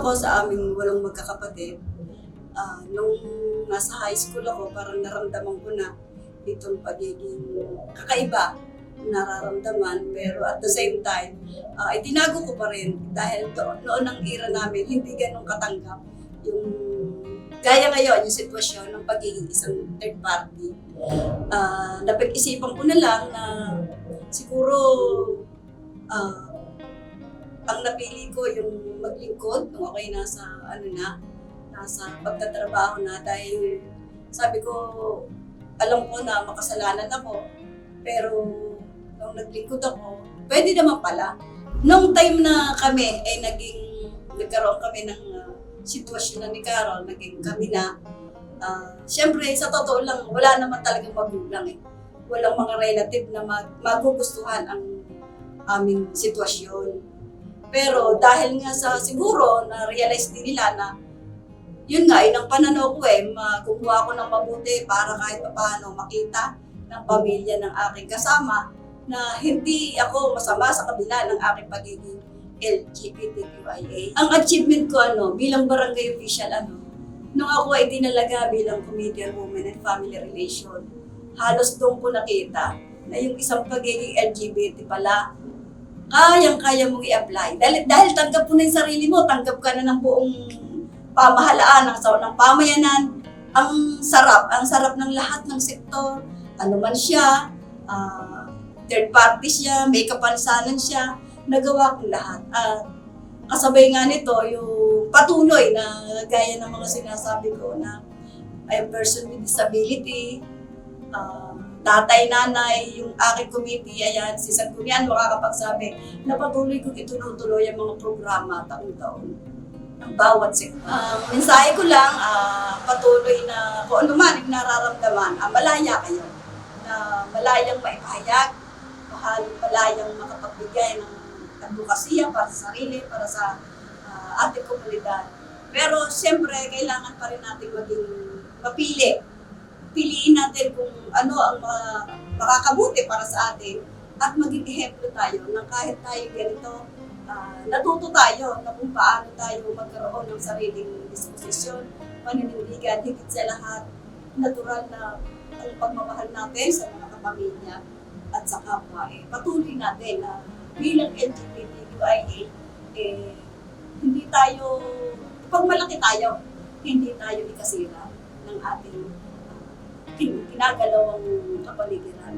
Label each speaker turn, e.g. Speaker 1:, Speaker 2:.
Speaker 1: ako sa aming walong magkakapatid, nung nasa high school ako, parang naramdaman ko na itong pagiging kakaiba nararamdaman. Pero at the same time, itinago ko pa rin dahil noon ang era namin, hindi ganun katanggap yung gaya ngayon, yung sitwasyon ng pagiging isang third party. Napag-isipan ko na lang na siguro ang napili ko yung maglingkod nung ako'y nasa pagtatrabaho na, dahil sabi ko, alam ko na makasalanan ako, pero nung naglingkod ako, pwede naman pala. Nung time na kami ay nagkaroon kami ng sitwasyon na ni Carol, naging kami na, siyempre sa totoo lang, wala naman talagang magulang eh. Walang mga relative na magugustuhan ang aming sitwasyon. Pero dahil nga siguro na-realize din nila na yun nga, ng pananaw ko kumuha ko ng mabuti para kahit paano makita ng pamilya ng aking kasama na hindi ako masama sa kabila ng aking pagiging LGBTQIA. Ang achievement ko bilang barangay official nung ako ay tinalaga bilang Committee on Women and Family Relation, halos doon ko nakita na yung isang pagiging LGBT pala, kayang-kaya mong i-apply. Dahil tanggap mo na yung sarili mo, tanggap ka na ng buong pamahalaan, ng pamayanan. Ang sarap ng lahat ng sektor. Ano man siya, third party siya, may kapansanan siya, nagawa kong lahat. Kasabay nga nito, yung patuloy na gaya ng mga sinasabi ko na I'm a person with disability, tatay, nanay, yung aking committee, ayan, si Sanggunian makakapagsabi na patuloy kong itunutuloy ang mga programa taon-taon ng bawat sektor. Mensahe ko lang, patuloy na kung ano man yung nararamdaman, malaya kayo, na malayang maipahayag, malayang makapagbigay ng advokasya para sa sarili, para sa ating komunidad. Pero siyempre, kailangan pa rin natin maging mapili. Piliin natin kung ano ang makakabuti para sa atin at maging ehemplo tayo na kahit tayo ganito, natuto tayo na kung paano tayo magkaroon ng sariling disposisyon, paninindigan, higit sa lahat, natural na ang pagmamahal natin sa mga kapamilya at sa kapwa. Patuloy natin na bilang LGBTQIA, hindi tayo, pag malaki tayo, hindi tayo ikasira ng ating kinagalawang kapaligiran.